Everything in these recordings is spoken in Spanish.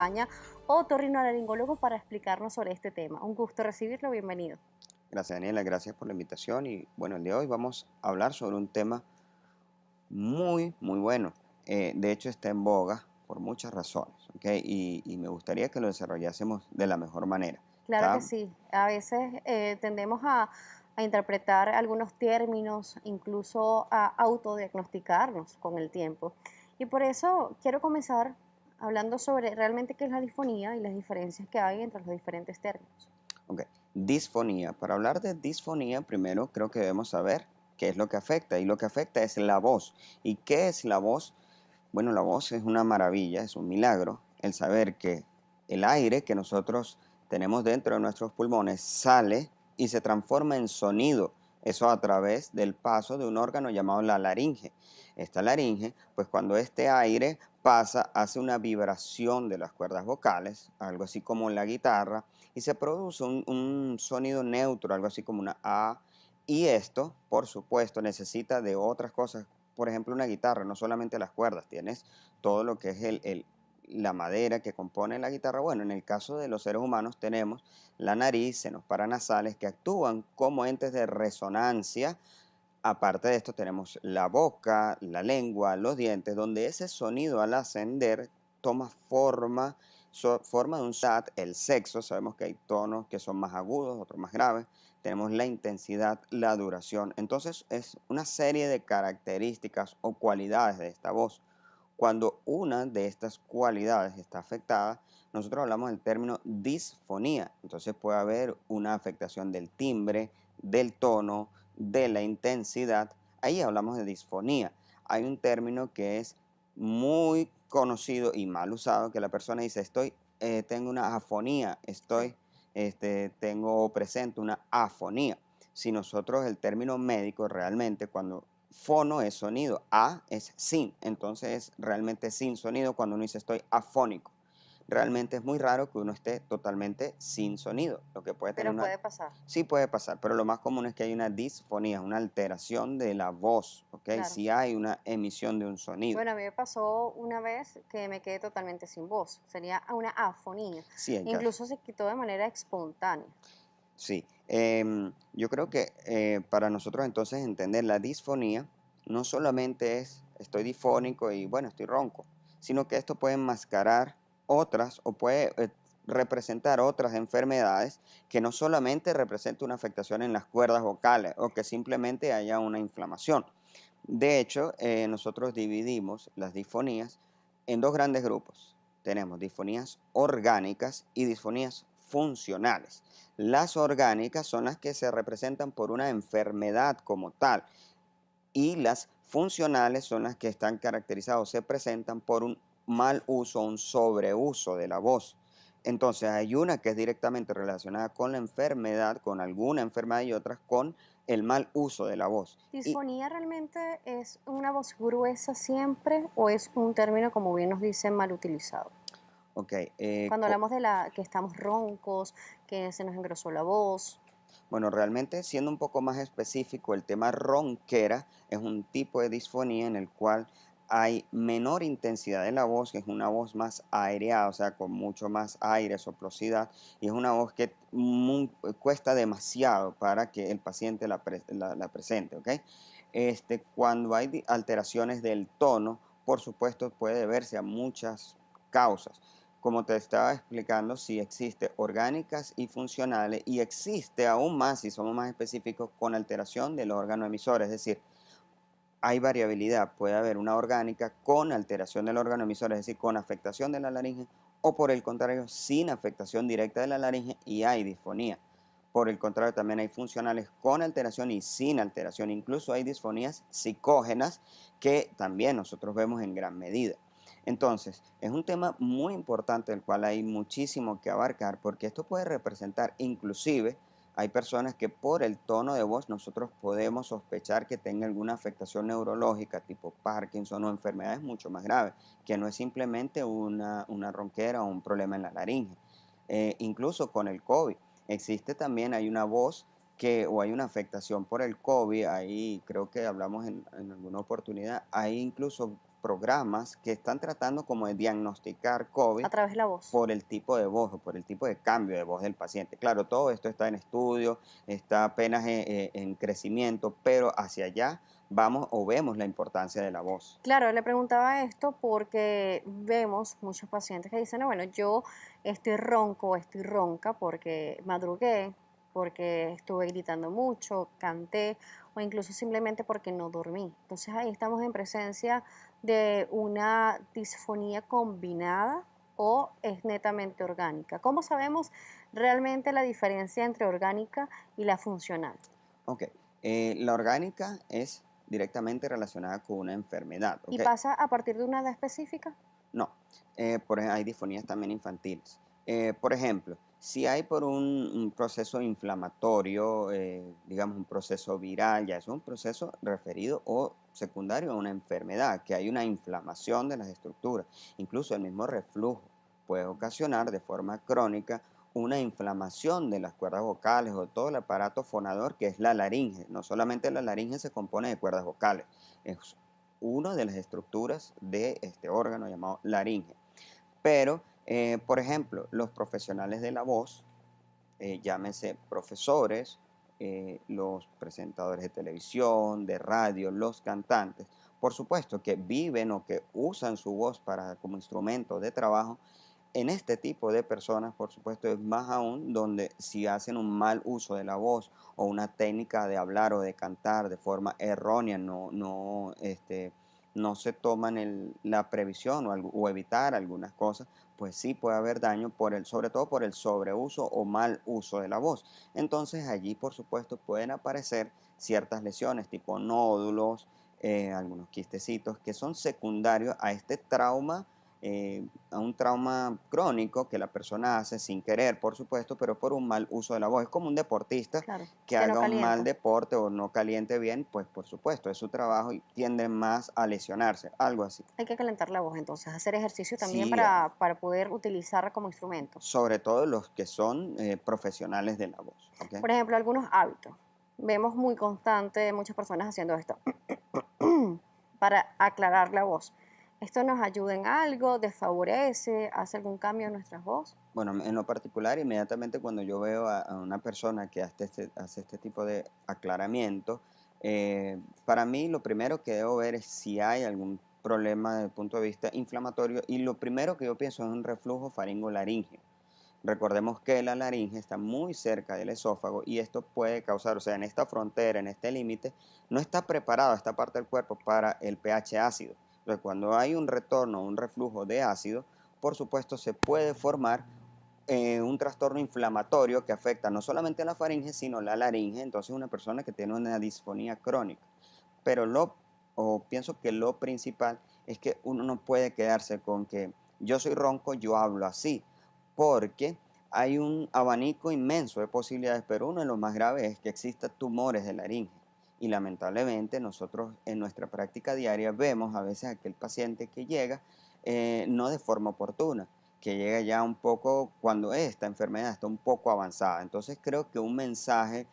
España, otorrinolaringólogo, para explicarnos sobre este tema. Un gusto recibirlo, bienvenido. Gracias, Daniela, gracias por la invitación. Y bueno, el día de hoy vamos a hablar sobre un tema muy bueno. De hecho, está en boga por muchas razones, ¿ok? Y me gustaría que lo desarrollásemos de la mejor manera. Claro que Está, sí, a veces tendemos a interpretar algunos términos, incluso a autodiagnosticarnos con el tiempo. Y por eso quiero comenzar hablando sobre realmente qué es la disfonía y las diferencias que hay entre los diferentes términos. ok, disfonía. Para hablar de disfonía, primero creo que debemos saber qué es lo que afecta. Y lo que afecta es la voz. ¿Y qué es la voz? Bueno, la voz es una maravilla, es un milagro el saber que el aire que nosotros tenemos dentro de nuestros pulmones sale y se transforma en sonido. Eso a través del paso de un órgano llamado la laringe. Esta laringe, pues cuando este aire pasa, hace una vibración de las cuerdas vocales, algo así como la guitarra, y se produce un sonido neutro, algo así como una A. Y esto, por supuesto, necesita de otras cosas, por ejemplo, una guitarra, no solamente las cuerdas, tienes todo lo que es la madera que compone la guitarra. Bueno, en el caso de los seres humanos tenemos la nariz, senos paranasales que actúan como entes de resonancia. Aparte de esto tenemos la boca, la lengua, los dientes, donde ese sonido al ascender toma forma de un SAT, el sexo. Sabemos que hay tonos que son más agudos, otros más graves. Tenemos la intensidad, la duración. Entonces es una serie de características o cualidades de esta voz. Cuando una de estas cualidades está afectada, nosotros hablamos del término disfonía. Entonces puede haber una afectación del timbre, del tono, de la intensidad. Ahí hablamos de disfonía. Hay un término que es muy conocido y mal usado, que la persona dice, tengo una afonía, Sí. tengo o presento una afonía. Si nosotros el término médico realmente, cuando fono es sonido, a es sin, entonces es realmente sin sonido cuando uno dice estoy afónico. Realmente es muy raro que uno esté totalmente sin sonido. Lo que puede tener Pero una... puede pasar, Sí puede pasar, pero lo más común es que hay una disfonía, una alteración de la voz, ¿ok? claro. Si hay una emisión de un sonido. Bueno, a mí me pasó una vez que me quedé totalmente sin voz, sería una afonía, Sí hay casos. incluso se quitó de manera espontánea. Sí, yo creo que para nosotros entonces entender la disfonía no solamente es estoy difónico y bueno, estoy ronco, sino que esto puede enmascarar otras o puede representar otras enfermedades que no solamente representa una afectación en las cuerdas vocales o que simplemente haya una inflamación. De hecho, nosotros dividimos las disfonías en dos grandes grupos. Tenemos disfonías orgánicas y disfonías funcionales. Las orgánicas son las que se representan por una enfermedad como tal y las funcionales son las que están caracterizadas o se presentan por un mal uso, un sobreuso de la voz. Entonces hay una que es directamente relacionada con la enfermedad, con alguna enfermedad y otras con el mal uso de la voz. Y ¿Disfonía realmente es una voz gruesa siempre o es un término, como bien nos dicen, mal utilizado? ok, Cuando hablamos de la que estamos roncos, que se nos engrosó la voz. bueno, realmente siendo un poco más específico, el tema ronquera es un tipo de disfonía en el cual hay menor intensidad de la voz, que es una voz más aireada, o sea, con mucho más aire, soplosidad, y es una voz que cuesta demasiado para que el paciente la presente, ¿ok? Cuando hay alteraciones del tono, por supuesto, puede deberse a muchas causas. Como te estaba explicando, sí existe orgánicas y funcionales y existe aún más, si somos más específicos, con alteración del órgano emisor. Es decir, hay variabilidad. Puede haber una orgánica con alteración del órgano emisor, es decir, con afectación de la laringe, o por el contrario, sin afectación directa de la laringe y hay disfonía. Por el contrario, también hay funcionales con alteración y sin alteración. Incluso hay disfonías psicógenas que también nosotros vemos en gran medida. Entonces, es un tema muy importante del cual hay muchísimo que abarcar porque esto puede representar inclusive hay personas que por el tono de voz nosotros podemos sospechar que tenga alguna afectación neurológica tipo Parkinson o enfermedades mucho más graves, que no es simplemente una ronquera o un problema en la laringe. Incluso con el COVID, existe también, hay una voz o hay una afectación por el COVID, ahí creo que hablamos en alguna oportunidad, hay incluso programas que están tratando como de diagnosticar COVID A través de la voz. por el tipo de voz o por el tipo de cambio de voz del paciente. Claro, todo esto está en estudio, está apenas en crecimiento, pero hacia allá vamos o vemos la importancia de la voz. Claro, le preguntaba esto porque vemos muchos pacientes que dicen, no, bueno, yo estoy ronco o estoy ronca porque madrugué, porque estuve gritando mucho, canté o incluso simplemente porque no dormí. Entonces ahí estamos en presencia de una disfonía combinada o es netamente orgánica. ¿Cómo sabemos realmente la diferencia entre orgánica y la funcional? Ok, la orgánica es directamente relacionada con una enfermedad, ¿Y ¿ok? pasa a partir de una edad específica? No, hay disfonías también infantiles. Por ejemplo, si hay por un proceso inflamatorio, digamos un proceso viral, ya es un proceso referido o secundario a una enfermedad, que hay una inflamación de las estructuras. Incluso el mismo reflujo puede ocasionar de forma crónica una inflamación de las cuerdas vocales o todo el aparato fonador que es la laringe. No solamente la laringe se compone de cuerdas vocales, es una de las estructuras de este órgano llamado laringe. Pero, por ejemplo, los profesionales de la voz, llámese profesores, los presentadores de televisión, de radio, los cantantes, por supuesto que viven o que usan su voz para, como instrumento de trabajo. En este tipo de personas, por supuesto, es más aún donde si hacen un mal uso de la voz o una técnica de hablar o de cantar de forma errónea, no se toman la previsión o evitar algunas cosas, pues sí puede haber daño sobre todo por el sobreuso o mal uso de la voz. Entonces allí, por supuesto, pueden aparecer ciertas lesiones tipo nódulos, algunos quistecitos que son secundarios a este trauma, a un trauma crónico que la persona hace sin querer, por supuesto, pero por un mal uso de la voz. Es como un deportista Claro, que que no haga un mal calienta. deporte o no caliente bien, pues por supuesto, es su trabajo y tiende más a lesionarse, algo así. Hay que calentar la voz, entonces, hacer ejercicio también Sí, para poder utilizarla como instrumento. sobre todo los que son profesionales de la voz, ¿ok? Por ejemplo, algunos hábitos. Vemos muy constante muchas personas haciendo esto para aclarar la voz. ¿Esto nos ayuda en algo? ¿Desfavorece? ¿Hace algún cambio en nuestra voz? Bueno, en lo particular, inmediatamente cuando yo veo a una persona que hace este tipo de aclaramiento, para mí lo primero que debo ver es si hay algún problema desde el punto de vista inflamatorio y lo primero que yo pienso es un reflujo faringolaríngeo. Recordemos que la laringe está muy cerca del esófago y esto puede causar, o sea, en esta frontera, en este límite, no está preparada esta parte del cuerpo para el pH ácido. Entonces, cuando hay un retorno, un reflujo de ácido, por supuesto se puede formar un trastorno inflamatorio que afecta no solamente a la faringe, sino la laringe. Entonces, una persona que tiene una disfonía crónica. Pero pienso que lo principal es que uno no puede quedarse con que yo soy ronco, yo hablo así, porque hay un abanico inmenso de posibilidades, pero uno de los más graves es que existan tumores de laringe. Y lamentablemente nosotros en nuestra práctica diaria vemos a veces a aquel paciente que llega no de forma oportuna, que llega ya un poco cuando esta enfermedad está un poco avanzada. Entonces creo que un mensaje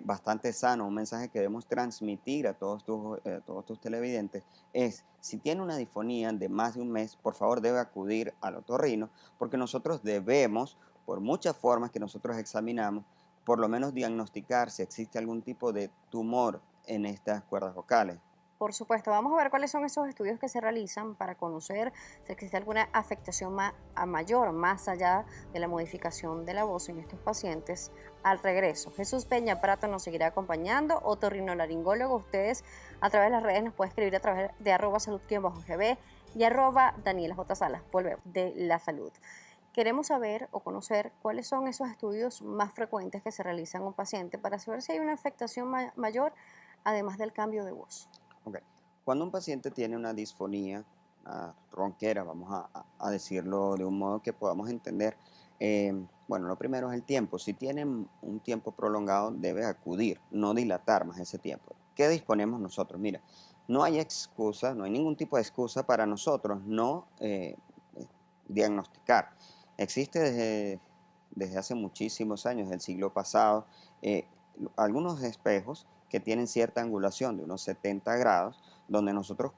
bastante sano, un mensaje que debemos transmitir a todos tus televidentes es, si tiene una disfonía de más de un mes, por favor debe acudir al otorrino, porque nosotros debemos, por muchas formas que nosotros examinamos, por lo menos diagnosticar si existe algún tipo de tumor en estas cuerdas vocales. Por supuesto, vamos a ver cuáles son esos estudios que se realizan para conocer si existe alguna afectación a mayor, más allá de la modificación de la voz en estos pacientes al regreso. Jesús Peña Prato nos seguirá acompañando, otorrinolaringólogo. Ustedes a través de las redes nos pueden escribir a través de @salud_gb y @Daniela J. Salas, vuelve de la salud. Queremos saber o conocer cuáles son esos estudios más frecuentes que se realizan en un paciente para saber si hay una afectación mayor, además del cambio de voz. Ok. Cuando un paciente tiene una disfonía, una ronquera, vamos a decirlo de un modo que podamos entender, bueno, lo primero es el tiempo. Si tienen un tiempo prolongado, debe acudir, no dilatar más ese tiempo. ¿Qué disponemos nosotros? Mira, no hay excusa, no hay ningún tipo de excusa para nosotros no diagnosticar. Existe desde hace muchísimos años, del siglo pasado, eh, algunos espejos que tienen cierta angulación de unos 70 grados, donde nosotros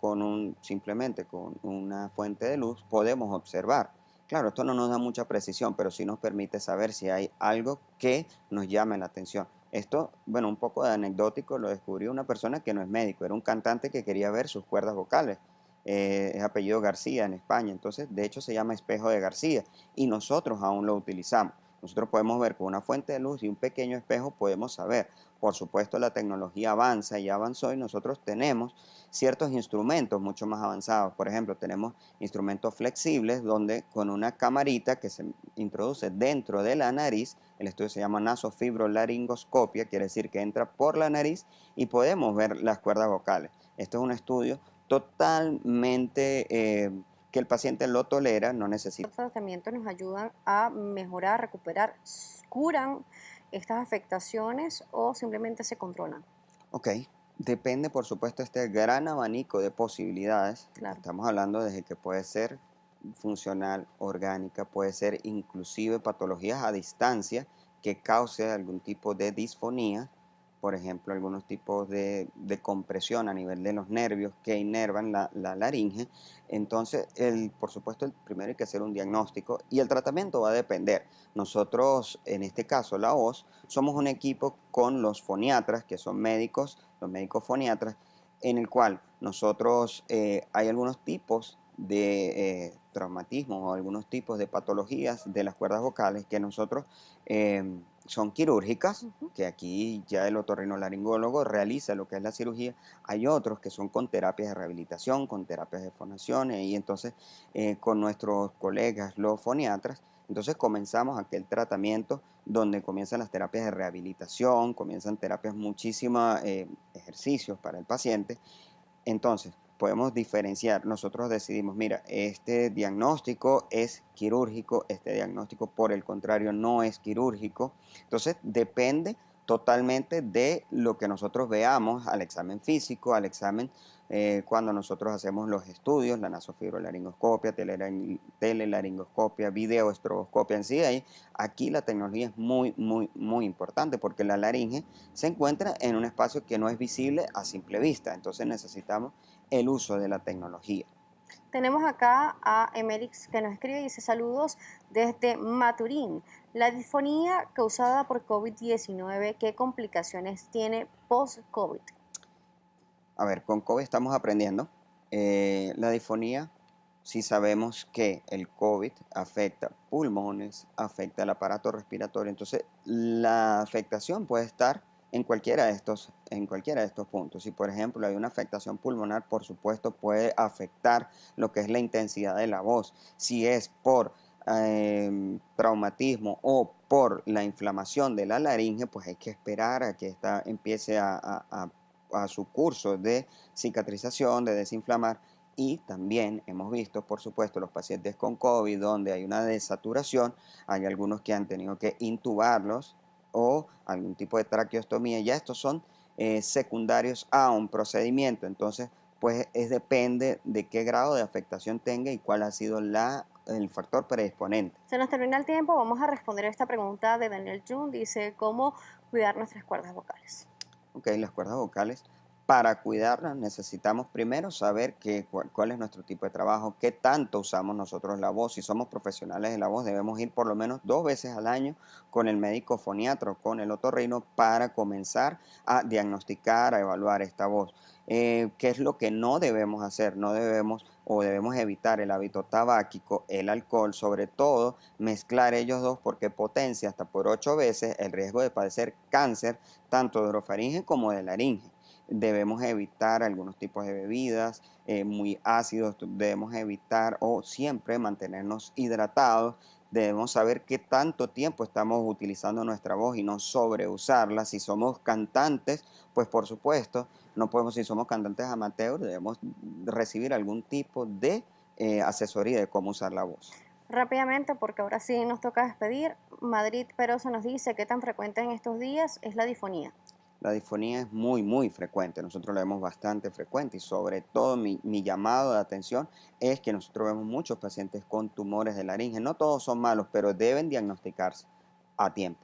simplemente con una fuente de luz podemos observar. Claro, esto no nos da mucha precisión, pero sí nos permite saber si hay algo que nos llame la atención. Esto, bueno, un poco de anecdótico, lo descubrió una persona que no es médico, era un cantante que quería ver sus cuerdas vocales. Es apellido García en España, entonces de hecho se llama espejo de García y nosotros aún lo utilizamos. Nosotros podemos ver con una fuente de luz y un pequeño espejo podemos saber. Por supuesto, la tecnología avanza y avanzó y nosotros tenemos ciertos instrumentos mucho más avanzados. Por ejemplo, tenemos instrumentos flexibles donde con una camarita que se introduce dentro de la nariz, el estudio se llama nasofibrolaringoscopia, quiere decir que entra por la nariz y podemos ver las cuerdas vocales. Esto es un estudio totalmente que el paciente lo tolera, no necesita. Los tratamientos nos ayudan a mejorar, recuperar, curan estas afectaciones o simplemente se controlan. Ok, depende por supuesto este gran abanico de posibilidades. Claro. Estamos hablando desde que puede ser funcional, orgánica, puede ser inclusive patologías a distancia que cause algún tipo de disfonía, por ejemplo, algunos tipos de compresión a nivel de los nervios que inervan la laringe. Entonces, por supuesto, el primero hay que hacer un diagnóstico y el tratamiento va a depender. Nosotros, en este caso, la voz, somos un equipo con los foniatras, que son médicos, los médicos foniatras, en el cual nosotros hay algunos tipos de traumatismos o algunos tipos de patologías de las cuerdas vocales que nosotros son quirúrgicas, Ujú. que aquí ya el otorrinolaringólogo realiza lo que es la cirugía. Hay otros que son con terapias de rehabilitación, con terapias de fonación, y entonces con nuestros colegas los foniatras, entonces comenzamos aquel tratamiento donde comienzan las terapias de rehabilitación, comienzan terapias muchísimos ejercicios para el paciente. Entonces, podemos diferenciar, nosotros decidimos, mira, este diagnóstico es quirúrgico, este diagnóstico por el contrario no es quirúrgico. Entonces, depende totalmente de lo que nosotros veamos al examen físico, al examen cuando nosotros hacemos los estudios, la nasofibrolaringoscopia, telelaringoscopia, videoestroboscopia en sí. Aquí la tecnología es muy, muy, muy importante porque la laringe se encuentra en un espacio que no es visible a simple vista. Entonces necesitamos el uso de la tecnología. Tenemos acá a Emerix que nos escribe y dice saludos desde Maturín. La disfonía causada por COVID-19, ¿qué complicaciones tiene post-COVID? A ver, con COVID estamos aprendiendo. La disfonía, si sabemos que el COVID afecta pulmones, afecta el aparato respiratorio, entonces la afectación puede estar en cualquiera de estos puntos. Si por ejemplo hay una afectación pulmonar, por supuesto puede afectar lo que es la intensidad de la voz. Si es por traumatismo o por la inflamación de la laringe, pues hay que esperar a que esta empiece a su curso de cicatrización, de desinflamar. Y también hemos visto, por supuesto, los pacientes con COVID, donde hay una desaturación, hay algunos que han tenido que intubarlos o algún tipo de traqueostomía. Ya estos son secundarios a un procedimiento. Entonces, pues depende de qué grado de afectación tenga y cuál ha sido el factor predisponente. Se nos termina el tiempo, vamos a responder esta pregunta de Daniel Jun. Dice, ¿cómo cuidar nuestras cuerdas vocales? Ok, las cuerdas vocales, para cuidarlas necesitamos primero saber cuál es nuestro tipo de trabajo, qué tanto usamos nosotros la voz. Si somos profesionales de la voz, debemos ir por lo menos 2 veces al año con el médico foniatra o con el otorrino para comenzar a diagnosticar, a evaluar esta voz. ¿Qué es lo que no debemos hacer? No debemos o debemos evitar el hábito tabáquico, el alcohol, sobre todo mezclar ellos dos porque potencia hasta por 8 veces el riesgo de padecer cáncer tanto de orofaringe como de laringe. Debemos evitar algunos tipos de bebidas muy ácidos, debemos evitar o siempre mantenernos hidratados. Debemos saber qué tanto tiempo estamos utilizando nuestra voz y no sobreusarla. Si somos cantantes, pues por supuesto, no podemos, si somos cantantes amateurs, debemos recibir algún tipo de asesoría de cómo usar la voz. Rápidamente, porque ahora sí nos toca despedir. Madrid Peroso nos dice, ¿qué tan frecuente en estos días es la disfonía? La disfonía es muy, muy frecuente. Nosotros la vemos bastante frecuente y sobre todo mi llamado de atención es que nosotros vemos muchos pacientes con tumores de laringe. No todos son malos, pero deben diagnosticarse a tiempo.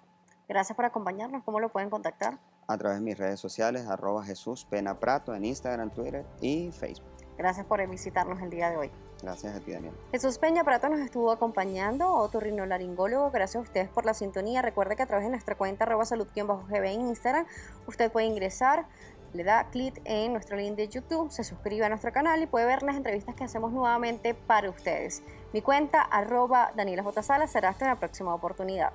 Gracias por acompañarnos. ¿Cómo lo pueden contactar? a través de mis redes sociales, @JesúsPenaPrato en Instagram, Twitter y Facebook. Gracias por visitarnos el día de hoy. Gracias a ti, Daniel. Jesús Peña Prato nos estuvo acompañando, otorrinolaringólogo. Gracias a ustedes por la sintonía. Recuerde que a través de nuestra cuenta @salud_gb en Instagram, usted puede ingresar, le da clic en nuestro link de YouTube, se suscribe a nuestro canal y puede ver las entrevistas que hacemos nuevamente para ustedes. Mi cuenta @DanielaJSalas será hasta la próxima oportunidad.